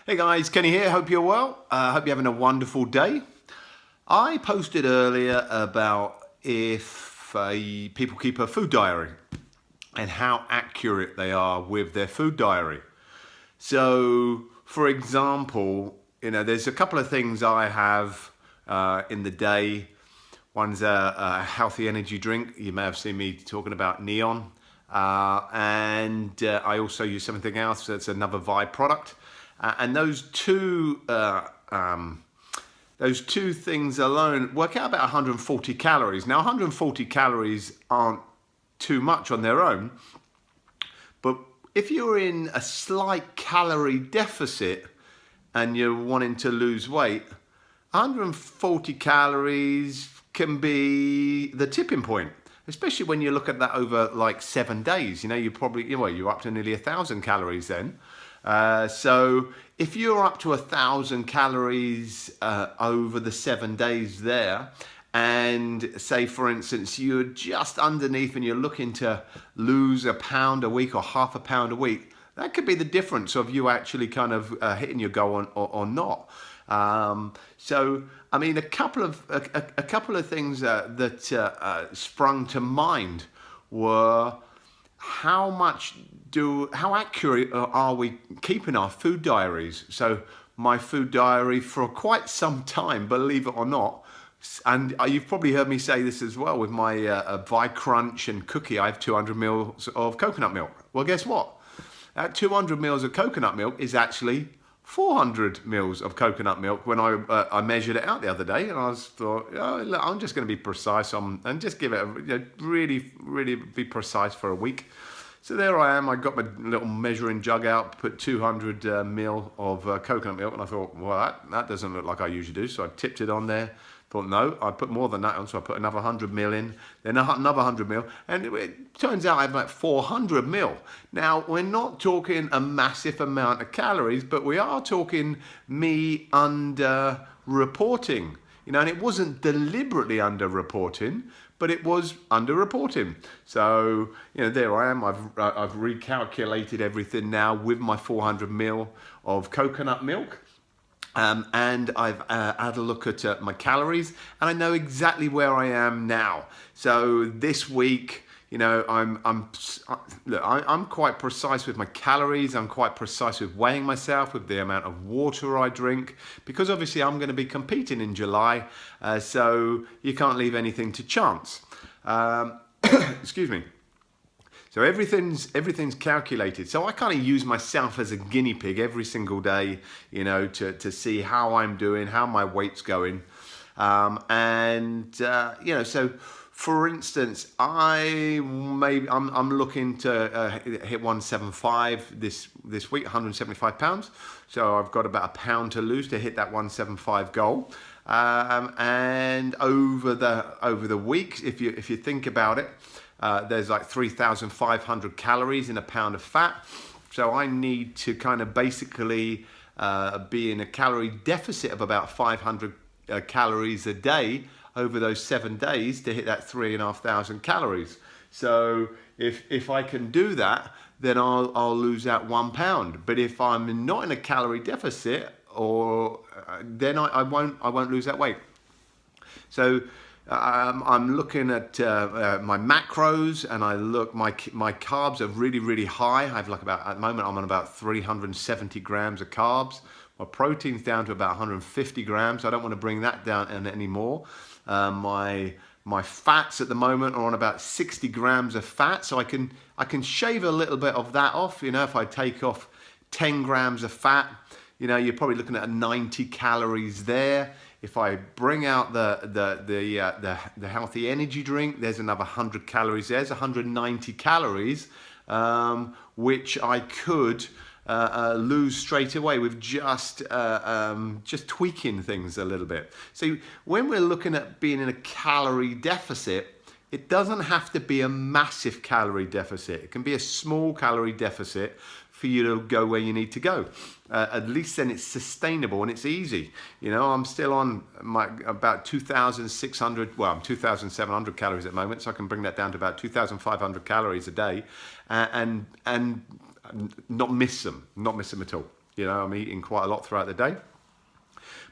Hey guys, Kenny here. Hope you're well. Hope you're having a wonderful day. I posted earlier about if people keep a food diary and how accurate they are with their food diary. So, for example, there's a couple of things I have in the day. One's a healthy energy drink. You may have seen me talking about Neon. And I also use something else that's another Vibe product. And those two things alone work out about 140 calories. Now, 140 calories aren't too much on their own, but if you're in a slight calorie deficit and you're wanting to lose weight, 140 calories can be the tipping point. Especially when you look at that over like 7 days, you're up to nearly 1,000 calories then. So if you're up to 1,000 calories over the 7 days there, and say for instance you're just underneath and you're looking to lose a pound a week or half a pound a week, that could be the difference of you actually kind of hitting your goal or not. So I mean, a couple of things that sprung to mind were how accurate are we keeping our food diaries? So my food diary for quite some time, believe it or not, and you've probably heard me say this as well with my Vi Crunch and cookie. I have 200 mils of coconut milk. Well, guess what? That 200 mils of coconut milk is actually 400 mils of coconut milk when I measured it out the other day, and I thought, look, I'm just going to be precise and just give it really be precise for a week. So there I am. I got my little measuring jug out, put 200 mil of coconut milk, and I thought, well, that doesn't look like I usually do. So I tipped it on there. Thought, no, I put more than that on, so I put another 100 mil in, then another 100 mil, and it turns out I have about 400 mil. Now, we're not talking a massive amount of calories, but we are talking me under-reporting. And it wasn't deliberately under-reporting, but it was under-reporting. So, there I am. I've recalculated everything now with my 400 mil of coconut milk. And I've had a look at my calories, and I know exactly where I am now. So this week, I'm quite precise with my calories. I'm quite precise with weighing myself, with the amount of water I drink, because obviously I'm going to be competing in July, so you can't leave anything to chance. Excuse me. So everything's calculated. So I kind of use myself as a guinea pig every single day, to see how I'm doing, how my weight's going. So for instance, I'm looking to hit 175 this week, 175 pounds. So I've got about a pound to lose to hit that 175 goal. And over the week, if you think about it, there's like 3,500 calories in a pound of fat. So I need to kind of basically be in a calorie deficit of about 500 calories a day over those 7 days to hit that 3,500 calories. So if I can do that, then I'll lose that 1 pound. But if I'm not in a calorie deficit, then I won't lose that weight. So I'm looking at my macros, and my carbs are really high. I have at the moment I'm on about 370 grams of carbs. My protein's down to about 150 grams. I don't want to bring that down anymore. My fats at the moment are on about 60 grams of fat, so I can shave a little bit of that off. If I take off 10 grams of fat, you're probably looking at 90 calories there. If I bring out the healthy energy drink, there's another 100 calories. There's 190 calories, which I could lose straight away with just tweaking things a little bit. So when we're looking at being in a calorie deficit, it doesn't have to be a massive calorie deficit. It can be a small calorie deficit for you to go where you need to go. At least then it's sustainable and it's easy. I'm still on about 2,600, well, I'm 2,700 calories at the moment, so I can bring that down to about 2,500 calories a day and not miss them at all. You know, I'm eating quite a lot throughout the day.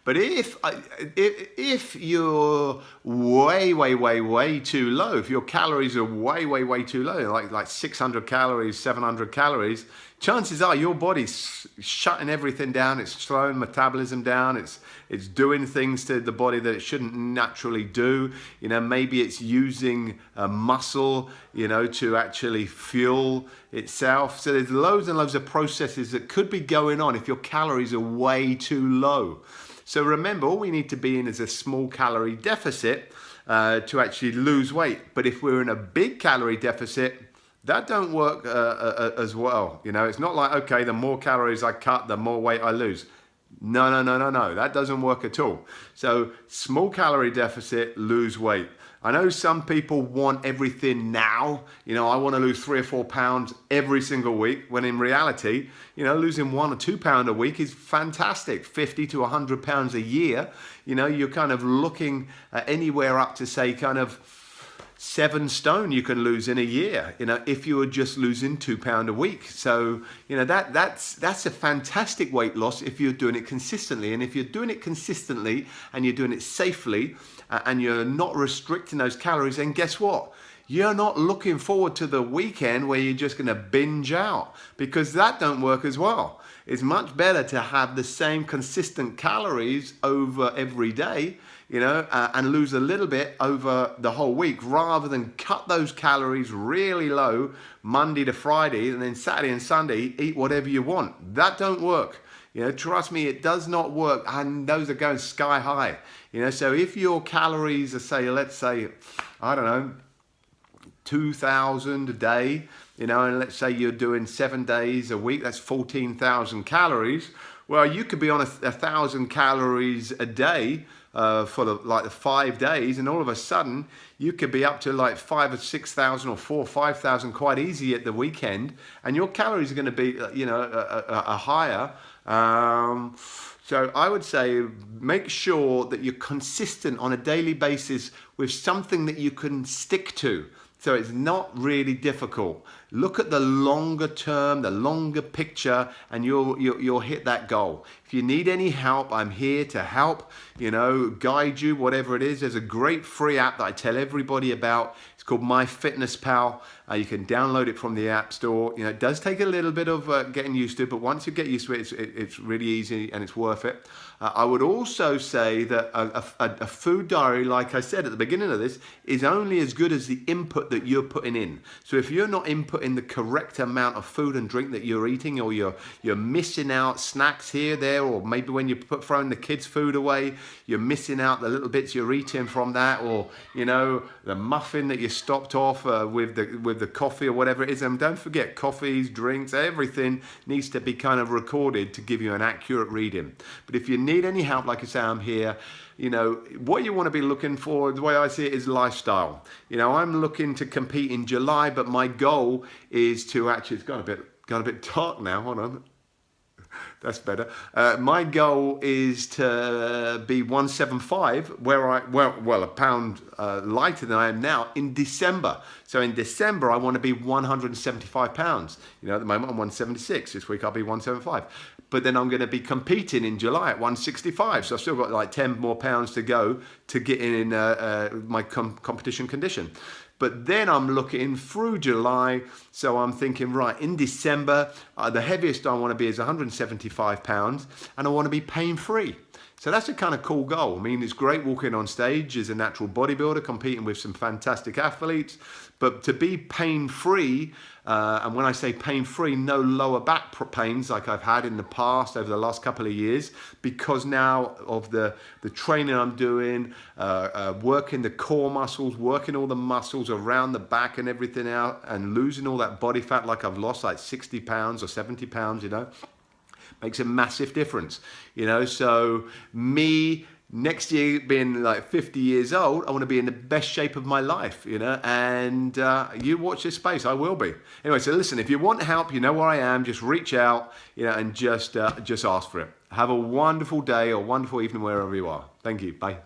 But if you're way too low, if your calories are way too low, like 600 calories, 700 calories, chances are your body's shutting everything down. It's slowing metabolism down. It's doing things to the body that it shouldn't naturally do. You know, maybe it's using muscle, you know, to actually fuel itself. So there's loads and loads of processes that could be going on if your calories are way too low. So remember, all we need to be in is a small calorie deficit to actually lose weight. But if we're in a big calorie deficit, that don't work as well. You know, it's not like, okay, the more calories I cut, the more weight I lose. No. That doesn't work at all. So small calorie deficit, lose weight. I know some people want everything now. You know, I want to lose 3 or 4 pounds every single week, when in reality, you know, losing 1 or 2 pounds a week is fantastic. 50 to 100 pounds a year. You know, you're kind of looking at anywhere up to, say, kind of 7 stone you can lose in a year, you know, if you were just losing 2 pounds a week. So, you know, that's a fantastic weight loss if you're doing it consistently. And if you're doing it consistently and you're doing it safely and you're not restricting those calories, then guess what? You're not looking forward to the weekend where you're just going to binge out, because that don't work as well. It's much better to have the same consistent calories over every day, you know, and lose a little bit over the whole week, rather than cut those calories really low Monday to Friday, and then Saturday and Sunday eat whatever you want. That don't work. You know, trust me, it does not work, and those are going sky high. You know, so if your calories are, say, let's say, I don't know, 2,000 a day, you know, and let's say you're doing 7 days a week, that's 14,000 calories. Well, you could be on 1,000 calories a day for the 5 days, and all of a sudden you could be up to like 5,000 or 6,000 or 4,000 or 5,000 quite easy at the weekend, and your calories are going to be, you know, higher. So I would say make sure that you're consistent on a daily basis with something that you can stick to. So it's not really difficult. Look at the longer term, the longer picture, and you'll hit that goal. If you need any help, I'm here to help, you know, guide you, whatever it is. There's a great free app that I tell everybody about. It's called MyFitnessPal. You can download it from the App Store. You know, it does take a little bit of getting used to, but once you get used to it, it's really easy and it's worth it. I would also say that a food diary, like I said at the beginning of this, is only as good as the input that you're putting in. So if you're not inputting the correct amount of food and drink that you're eating, or you're missing out snacks here, there, or maybe when you're throwing the kids' food away, you're missing out the little bits you're eating from that, or, you know, the muffin that you stopped off with the coffee or whatever it is. And don't forget, coffees, drinks, everything needs to be kind of recorded to give you an accurate reading. But if you need any help, like I say, I'm here. You know, what you want to be looking for, the way I see it, is lifestyle. You know, I'm looking to compete in July, but my goal is to actually, it's got a bit dark now, hold on. That's better. My goal is to be 175, well, a pound lighter than I am now in December. So in December, I want to be 175 pounds. You know, at the moment, I'm 176. This week, I'll be 175. But then I'm going to be competing in July at 165. So I've still got like 10 more pounds to go to get in my competition condition. But then I'm looking through July, so I'm thinking, right, in December, the heaviest I want to be is 175 pounds, and I want to be pain-free. So that's a kind of cool goal. I mean, it's great walking on stage as a natural bodybuilder, competing with some fantastic athletes, but to be pain-free, and when I say pain-free, no lower back pains like I've had in the past over the last couple of years, because now of the training I'm doing, working the core muscles, working all the muscles around the back and everything out, and losing all that body fat, like I've lost like 60 pounds or 70 pounds, you know, makes a massive difference, you know. So me, next year being like 50 years old, I want to be in the best shape of my life, you know, and you watch this space, I will be. Anyway, so listen, if you want help, you know where I am, just reach out, you know, and just ask for it. Have a wonderful day or wonderful evening wherever you are. Thank you. Bye.